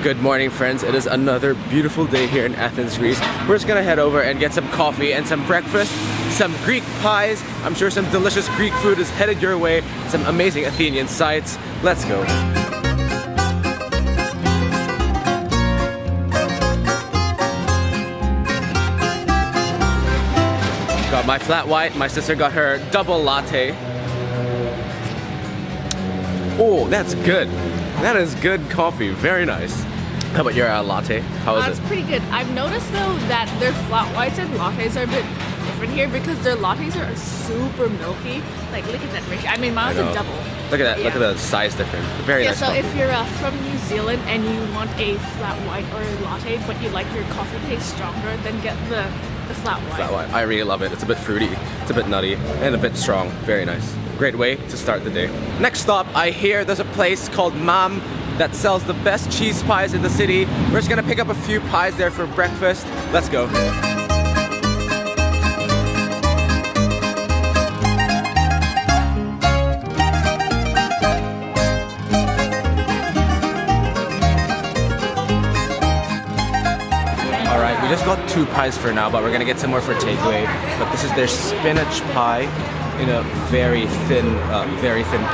Good morning, friends. It is another beautiful day here in Athens, Greece. We're just gonna head over and get some coffee and some breakfast, some Greek pies. I'm sure some delicious Greek food is headed your way, some amazing Athenian sights. Let's go. Got my flat white, my sister got her double latte. Oh, that's good. That is good coffee, very nice. How about your latte? How is it? It's pretty good. I've noticed though that their flat whites and lattes are a bit different here because their lattes are super milky. Like look at that ratio. I mean, mine was a double. Look at that. Yeah. Look at the size difference. Very nice. So coffee. if you're from New Zealand and you want a flat white or a latte, but you like your coffee taste stronger, then get the flat white. Flat white. I really love it. It's a bit fruity. It's a bit nutty and a bit strong. Very nice. Great way to start the day. Next stop, I hear there's a place called Mam that sells the best cheese pies in the city. We're just gonna pick up a few pies there for breakfast. Let's go. Alright, we just got 2 pies for now, but we're gonna get some more for takeaway. But this is their spinach pie in a very thin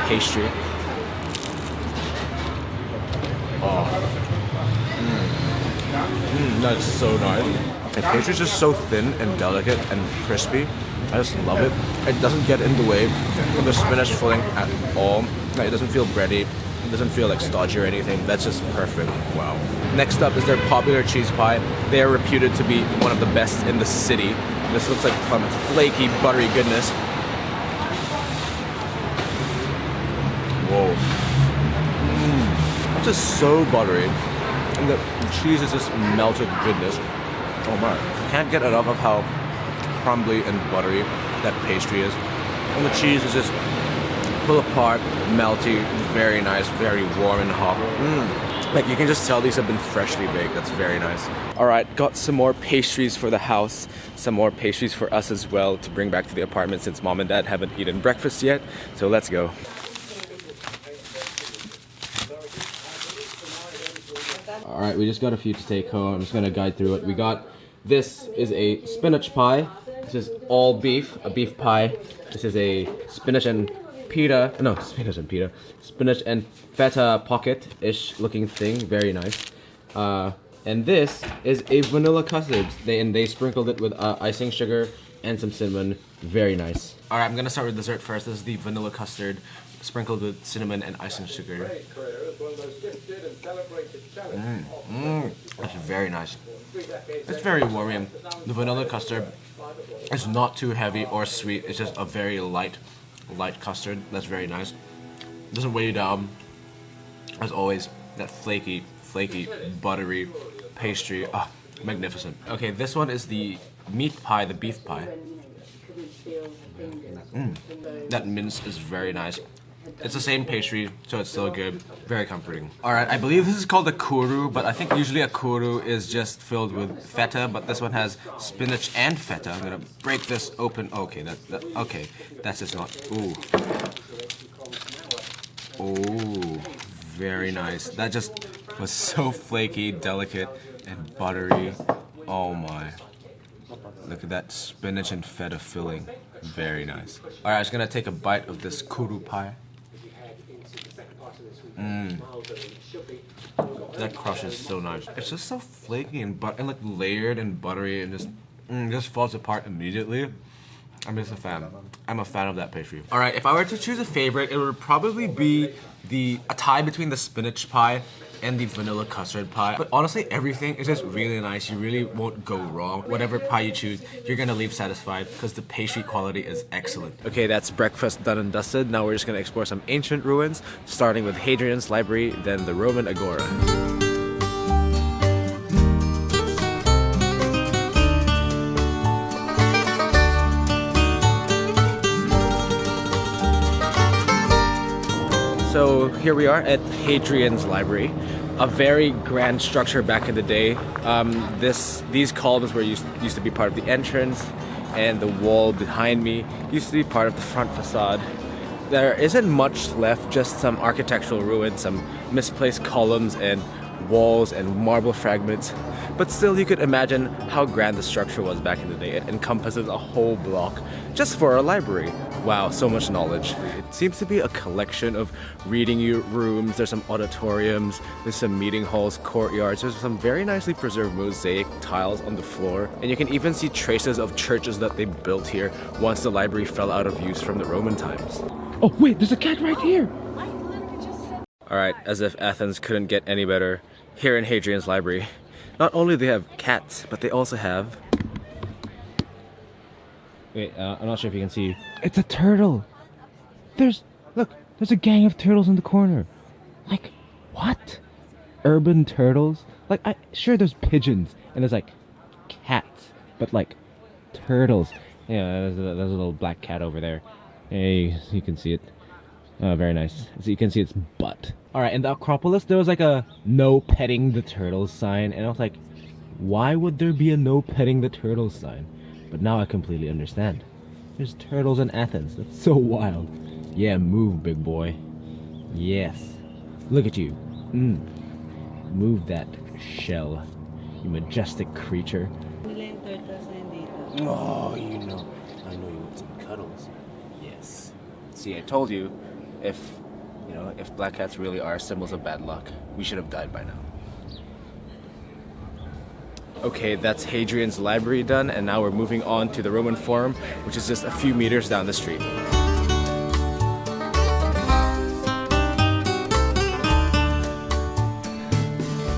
pastry. That's so nice. The pastry's just so thin and delicate and crispy. I just love it. It doesn't get in the way of the spinach filling at all. Like, it doesn't feel bready. It doesn't feel like stodgy or anything. That's just perfect. Wow. Next up is their popular cheese pie. They are reputed to be one of the best in the city. This looks like some flaky, buttery goodness. Whoa. It's just so buttery. And the cheese is just melted goodness. Oh my. Can't get enough of how crumbly and buttery that pastry is. And the cheese is just pull apart, melty, very nice, very warm and hot. Like you can just tell these have been freshly baked. That's very nice. Alright, got some more pastries for the house. Some more pastries for us as well to bring back to the apartment since mom and dad haven't eaten breakfast yet. So let's go. Alright, we just got a few to take home. I'm just gonna guide through it. This is a spinach pie. This is all beef, a beef pie. This is a spinach and feta pocket-ish looking thing. Very nice. And this is a vanilla custard. They sprinkled it with icing sugar and some cinnamon. Very nice. Alright, I'm gonna start with dessert first. This is the vanilla custard sprinkled with cinnamon and icing sugar. That's very nice. It's very warming. The vanilla custard is not too heavy or sweet. It's just a very light custard. That's very nice. Doesn't weigh you down. As always, that flaky, buttery pastry. Ah, magnificent. Okay, this one is the meat pie, the beef pie. That mince is very nice. It's the same pastry, so it's still good. Very comforting. Alright, I believe this is called a kuru, but I think usually a kuru is just filled with feta, but this one has spinach and feta. I'm gonna break this open. Okay, that's just not. Ooh, very nice. That just was so flaky, delicate, and buttery. Oh my. Look at that spinach and feta filling. Very nice. Alright, I'm just gonna take a bite of this kuru pie. That crust is so nice. It's just so flaky and like layered and buttery and just falls apart immediately. I'm just a fan. I'm a fan of that pastry. Alright, if I were to choose a favorite, it would probably be a tie between the spinach pie and the vanilla custard pie. But honestly, everything is just really nice. You really won't go wrong. Whatever pie you choose, you're gonna leave satisfied because the pastry quality is excellent. Okay, that's breakfast done and dusted. Now we're just gonna explore some ancient ruins, starting with Hadrian's library, then the Roman Agora. So here we are at Hadrian's library, a very grand structure back in the day. These columns used to be part of the entrance, and the wall behind me used to be part of the front facade. There isn't much left, just some architectural ruins, some misplaced columns, and walls and marble fragments, but still you could imagine how grand the structure was back in the day. It encompasses a whole block just for a library. Wow, so much knowledge. It seems to be a collection of reading rooms, there's some auditoriums, there's some meeting halls, courtyards, there's some very nicely preserved mosaic tiles on the floor, and you can even see traces of churches that they built here once the library fell out of use from the Roman times. Oh wait, there's a cat right here! Alright, as if Athens couldn't get any better, here in Hadrian's library, not only do they have cats, but they also have... Wait, I'm not sure if you can see. It's a turtle! Look, there's a gang of turtles in the corner. Like, what? Urban turtles? Like, sure there's pigeons, and there's like, cats, but like, turtles. Yeah, there's a little black cat over there. Hey, you can see it. Very nice. So you can see its butt. Alright, in the Acropolis, there was like a no petting the turtles sign, and I was like, why would there be a no petting the turtles sign? But now I completely understand. There's turtles in Athens. That's so wild. Yeah, move, big boy. Yes. Look at you. Move that shell, you majestic creature. Oh, I know you want some cuddles. Yes. See, I told you, if black cats really are symbols of bad luck, we should have died by now. Okay, that's Hadrian's library done, and now we're moving on to the Roman Forum, which is just a few meters down the street.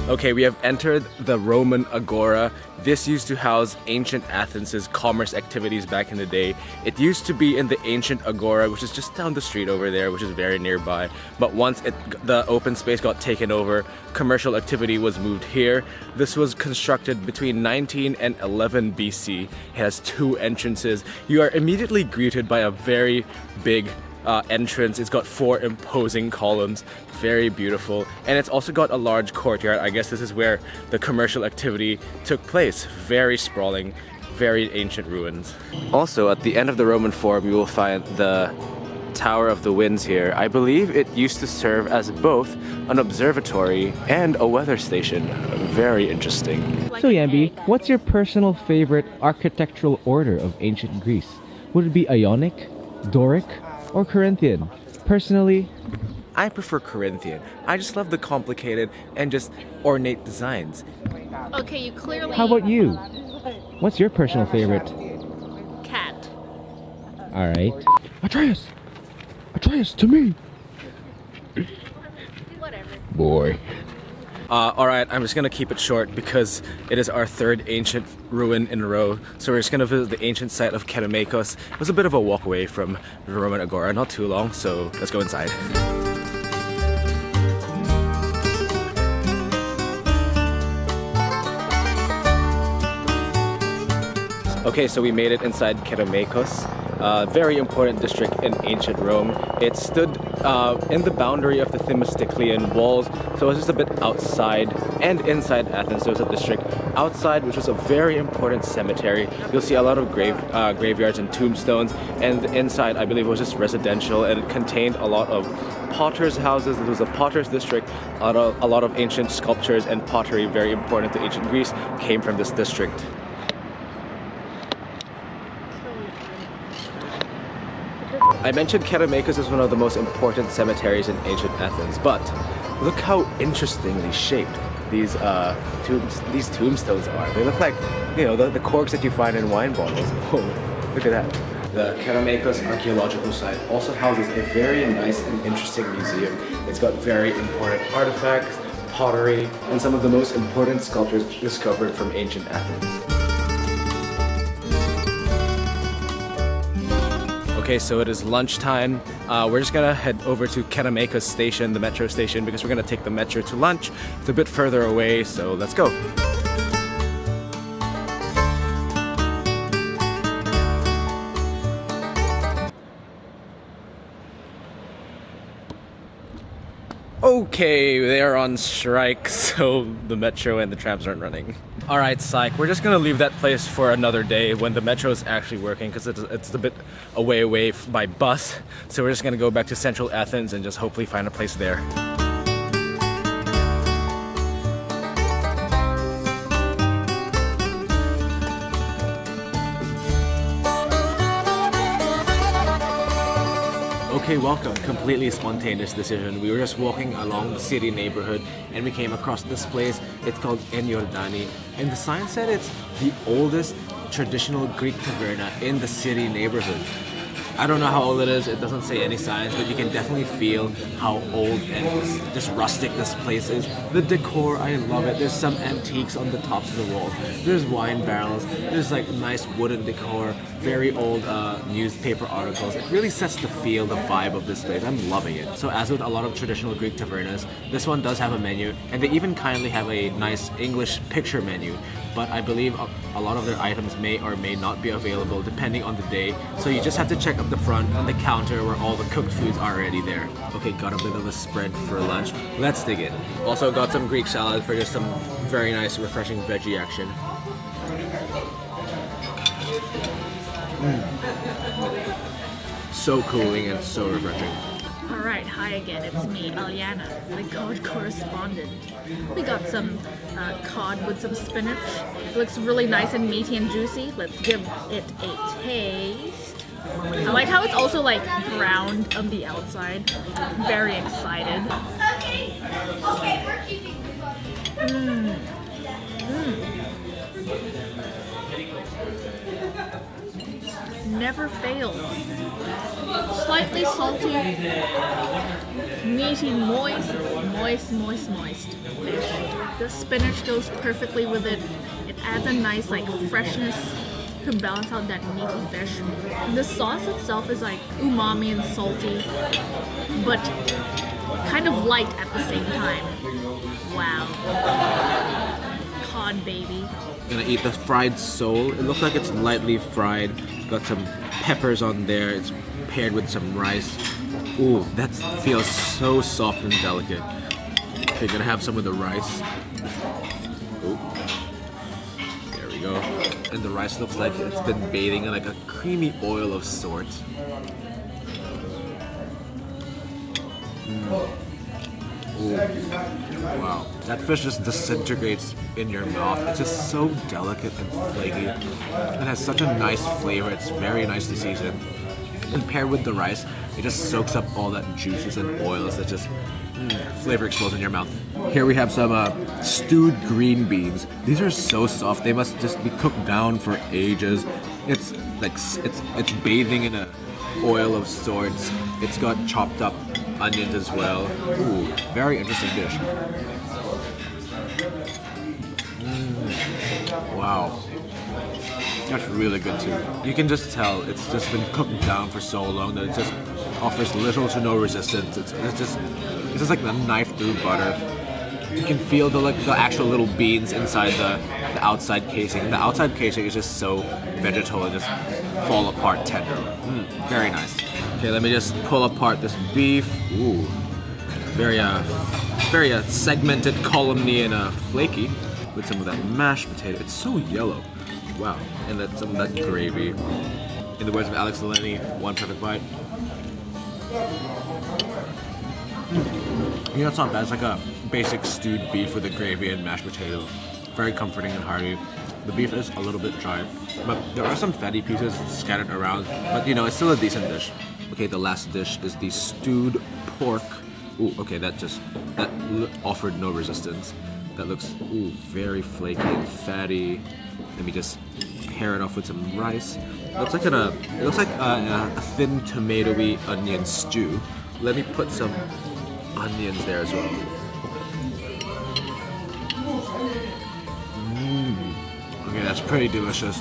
Okay, we have entered the Roman Agora. This used to house ancient Athens' commerce activities back in the day. It used to be in the ancient Agora, which is just down the street over there, which is very nearby. But once the open space got taken over, commercial activity was moved here. This was constructed between 19 and 11 BC. It has 2 entrances. You are immediately greeted by a very big entrance. It's got 4 imposing columns, very beautiful, and it's also got a large courtyard. I guess this is where the commercial activity took place. Very sprawling, very ancient ruins. Also, at the end of the Roman Forum, you will find the Tower of the Winds here. I believe it used to serve as both an observatory and a weather station. Very interesting. So Yambi, what's your personal favorite architectural order of ancient Greece? Would it be Ionic, Doric, or Corinthian? Personally, I prefer Corinthian. I just love the complicated and just ornate designs. Okay, you clearly... how about you? What's your personal favorite? Cat. Alright. Atreus! Atreus, to me! Whatever. Boy. Alright, I'm just gonna keep it short because it is our 3rd ancient ruin in a row. So we're just gonna visit the ancient site of Kerameikos. It was a bit of a walk away from the Roman Agora, not too long, so let's go inside. Okay, so we made it inside Kerameikos, a very important district in ancient Rome. It stood in the boundary of the Themistoclean walls, so it was just a bit outside and inside Athens. There was a district outside, which was a very important cemetery. You'll see a lot of graveyards and tombstones, and the inside, I believe, was just residential, and it contained a lot of potters' houses. It was a potters' district. A lot of ancient sculptures and pottery, very important to ancient Greece, came from this district. I mentioned Kerameikos is one of the most important cemeteries in ancient Athens, but look how interestingly shaped these tombstones are. They look like, the corks that you find in wine bottles. Whoa, look at that. The Kerameikos archaeological site also houses a very nice and interesting museum. It's got very important artifacts, pottery, and some of the most important sculptures discovered from ancient Athens. Okay, so it is lunchtime. We're just gonna head over to Kerameikos station, the metro station, because we're gonna take the metro to lunch. It's a bit further away, so let's go. Okay, they are on strike, so the metro and the trams aren't running. Alright, psych, we're just gonna leave that place for another day when the metro is actually working, because it's a bit away by bus. So we're just gonna go back to central Athens and just hopefully find a place there. Okay, welcome. Completely spontaneous decision. We were just walking along the city neighborhood and we came across this place. It's called En Iordani, and the sign said it's the oldest traditional Greek taverna in the city neighborhood. I don't know how old it is, it doesn't say any signs, but you can definitely feel how old and just rustic this place is. The decor, I love it. There's some antiques on the tops of the walls. There's wine barrels. There's like nice wooden decor, very old newspaper articles. It really sets the feel, the vibe of this place. I'm loving it. So as with a lot of traditional Greek tavernas, this one does have a menu, and they even kindly have a nice English picture menu. But I believe a lot of their items may or may not be available depending on the day. So you just have to check up the front on the counter where all the cooked foods are already there. Okay, got a bit of a spread for lunch. Let's dig in. Also got some Greek salad for just some very nice, refreshing veggie action. So cooling and so refreshing. Alright, hi again, it's me, Aleana, the code correspondent. We got some cod with some spinach. It looks really nice and meaty and juicy. Let's give it a taste. I like how it's also like browned on the outside. I'm very excited. Never fails. Slightly salty, meaty, moist fish. The spinach goes perfectly with it. It adds a nice like freshness to balance out that meaty fish. The sauce itself is like umami and salty, but kind of light at the same time. Wow. Cod baby. Gonna eat the fried sole. It looks like it's lightly fried. Got some peppers on there. It's paired with some rice. Ooh, that feels so soft and delicate. Okay, gonna have some of the rice. Ooh. There we go. And the rice looks like it's been bathing in like a creamy oil of sorts. Ooh. Wow. That fish just disintegrates in your mouth. It's just so delicate and flaky. It has such a nice flavor. It's very nicely seasoned. And paired with the rice, it just soaks up all that juices and oils that just flavor explodes in your mouth. Here we have some stewed green beans. These are so soft. They must just be cooked down for ages. It's like it's bathing in a oil of sorts. It's got chopped up onions as well. Ooh, very interesting dish. Wow. That's really good too. You can just tell it's just been cooked down for so long that it just offers little to no resistance. It's just like the knife through butter. You can feel the actual little beans inside the outside casing. The outside casing is just so vegetal and just fall apart tender. Very nice. Okay, let me just pull apart this beef. Ooh, very segmented, columny and flaky. With some of that mashed potato. It's so yellow. Wow. And then some of that gravy. In the words of Alex Delaney, one perfect bite. You know, it's not bad. It's like a basic stewed beef with the gravy and mashed potato. Very comforting and hearty. The beef is a little bit dry, but there are some fatty pieces scattered around. But you know, it's still a decent dish. Okay, the last dish is the stewed pork. Ooh, okay, that offered no resistance. That looks very flaky and fatty. Let me just pair it off with some rice. It looks like a thin tomatoey onion stew. Let me put some onions there as well. Okay, that's pretty delicious.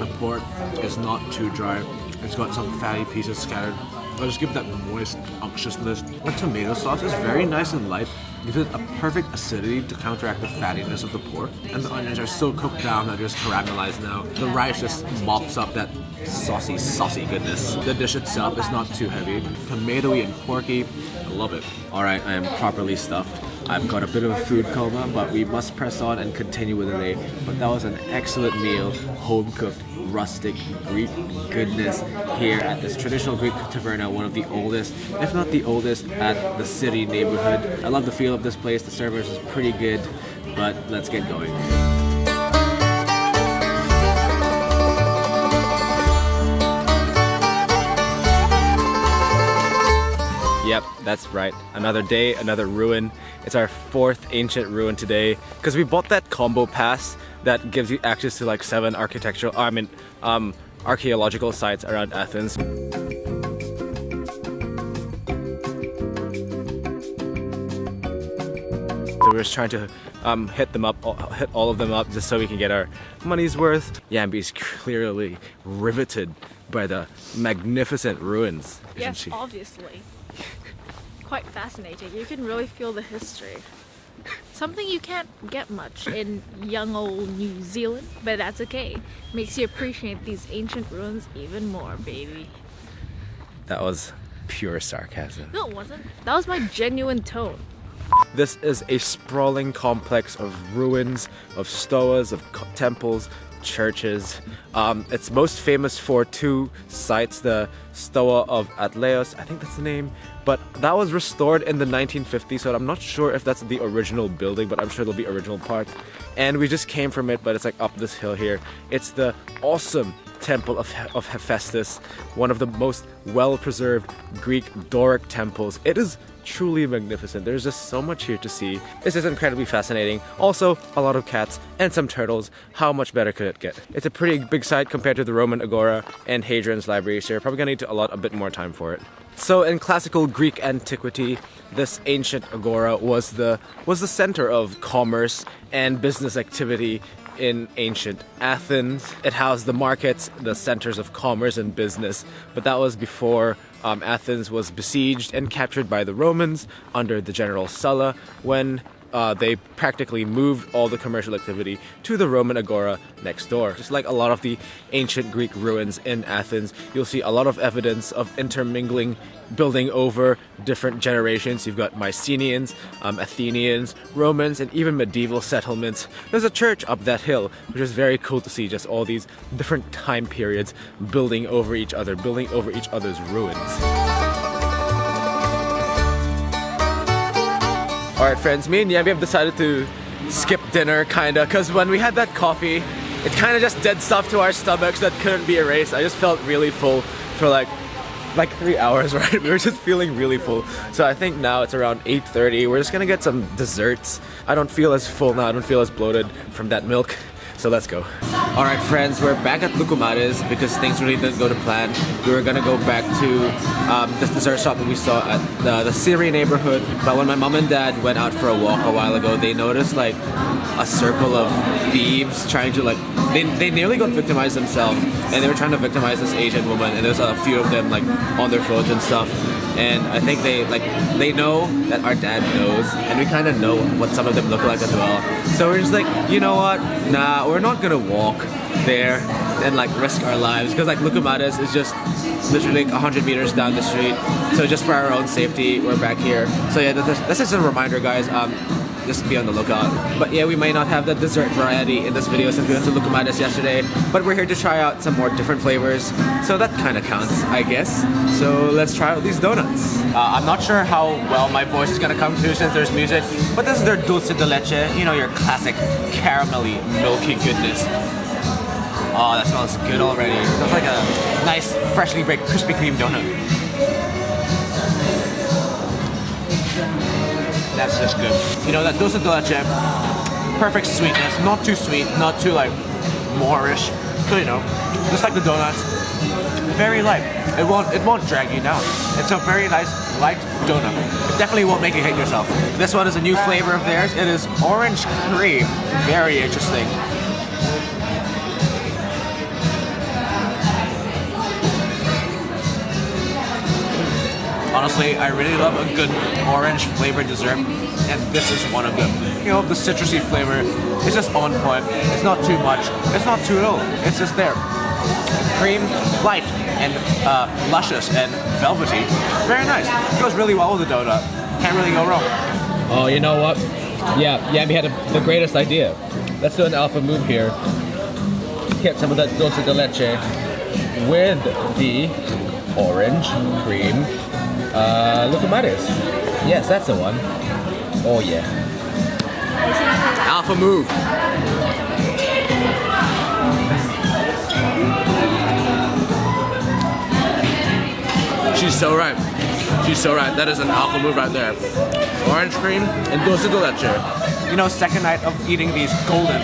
The pork is not too dry. It's got some fatty pieces scattered. I'll just give that moist unctuousness. The tomato sauce is very nice and light. Gives it a perfect acidity to counteract the fattiness of the pork. And the onions are still cooked down, they're just caramelized now. The rice just mops up that saucy goodness. The dish itself is not too heavy. Tomatoey and porky. I love it. Alright, I am properly stuffed. I've got a bit of a food coma, but we must press on and continue with the day. But that was an excellent meal, home-cooked, rustic Greek goodness here at this traditional Greek taverna, one of the oldest, if not the oldest, at the city neighborhood. I love the feel of this place. The service is pretty good, but let's get going. Yep, that's right. Another day, another ruin. It's our 4th ancient ruin today because we bought that combo pass that gives you access to like 7 archaeological sites around Athens. So we're just trying to hit all of them up just so we can get our money's worth. Yambi's clearly riveted by the magnificent ruins, isn't Yes, she? obviously. Quite fascinating. You can really feel the history. Something you can't get much in young old New Zealand, but that's okay. Makes you appreciate these ancient ruins even more, baby. That was pure sarcasm. No, it wasn't. That was my genuine tone. This is a sprawling complex of ruins, of stoas, of temples, churches. It's most famous for 2 sites, the Stoa of Atleos, I think that's the name, but that was restored in the 1950s, so I'm not sure if that's the original building, but I'm sure there'll be original parts. And we just came from it, but it's like up this hill here. It's the awesome Temple of Hephaestus, one of the most well-preserved Greek Doric temples. It is truly magnificent. There's just so much here to see. This is incredibly fascinating. Also, a lot of cats and some turtles. How much better could it get? It's a pretty big site compared to the Roman Agora and Hadrian's library, so you're probably gonna need to allot a bit more time for it. So in classical Greek antiquity, this ancient agora was the center of commerce and business activity in ancient Athens. It housed the markets, the centers of commerce and business, but that was before Athens was besieged and captured by the Romans under the general Sulla, when they practically moved all the commercial activity to the Roman Agora next door. Just like a lot of the ancient Greek ruins in Athens, you'll see a lot of evidence of intermingling, building over different generations. You've got Mycenaeans, Athenians, Romans, and even medieval settlements. There's a church up that hill, which is very cool to see, just all these different time periods building over each other, building over each other's ruins. Alright friends, me and Yambi have decided to skip dinner kinda, cause when we had that coffee, it kinda just did stuff to our stomachs that couldn't be erased. I just felt really full for like 3 hours, right? We were just feeling really full. So I think now it's around 8:30. We're just gonna get some desserts. I don't feel as full now, I don't feel as bloated from that milk. So let's go. Alright friends, we're back at LUKUMADES because things really didn't go to plan. We were gonna go back to this dessert shop that we saw at the Syrian neighborhood. But when my mom and dad went out for a walk a while ago, they noticed like a circle of thieves trying to they nearly got victimized themselves, and they were trying to victimize this Asian woman, and there's a few of them like on their phones and stuff. And I think they know that our dad knows, and we kind of know what some of them look like as well. So we're just like, you know what? Nah, we're not gonna walk there and like risk our lives, because like LUKUMADES is just literally 100 meters down the street. So just for our own safety, we're back here. So yeah, this is a reminder, guys. Just be on the lookout. But yeah, we may not have the dessert variety in this video since we went to LUKUMADES yesterday, but we're here to try out some more different flavors, so that kind of counts, I guess. So let's try out these donuts. I'm not sure how well my voice is gonna come through since there's music, but this is their dulce de leche, you know, your classic caramelly, milky goodness. Oh, that smells good already. It smells like a nice, freshly baked Krispy Kreme donut. That's just good. You know, that dulce de leche, perfect sweetness, not too sweet, not too like Moorish. So you know, just like the donuts, very light. It won't drag you down. It's a very nice light donut. It definitely won't make you hate yourself. This one is a new flavor of theirs. It is orange cream. Very interesting. Honestly, I really love a good orange flavored dessert, and this is one of them. You know, the citrusy flavor is just on point. It's not too much, it's not too little, it's just there. Cream, light, and luscious and velvety. Very nice. It goes really well with the donut. Can't really go wrong. Oh, you know what? Yeah, Yambi had the greatest idea. Let's do an alpha move here. Get some of that dulce de leche with the orange cream. LUKUMADES. Yes, that's the one. Oh yeah. Alpha move. She's so right. She's so right. That is an alpha move right there. Orange cream and dulce de leche. You know, second night of eating these golden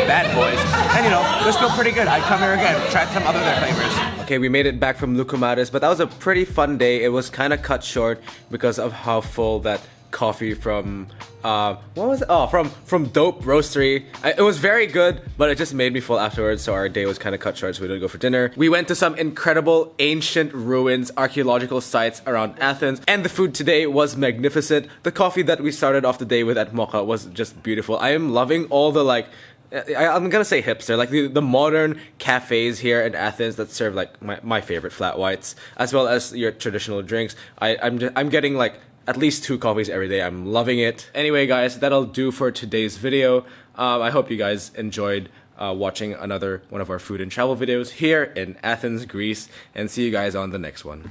bad boys. And you know, they're still pretty good. I'd come here again, try some other their flavors. Okay, we made it back from LUKUMADES, but that was a pretty fun day. It was kind of cut short because of how full that coffee from what was it? Oh, from Dope Roastery. It was very good, but it just made me full afterwards, so our day was kind of cut short, so we didn't go for dinner. We went to some incredible ancient ruins, archaeological sites around Athens, and the food today was magnificent. The coffee that we started off the day with at Mokka was just beautiful. I am loving all the like I'm gonna say hipster, like the modern cafes here in Athens that serve like my favorite flat whites, as well as your traditional drinks. I'm getting like at least 2 coffees every day. I'm loving it. Anyway, guys, that'll do for today's video. I hope you guys enjoyed watching another one of our food and travel videos here in Athens, Greece, and see you guys on the next one.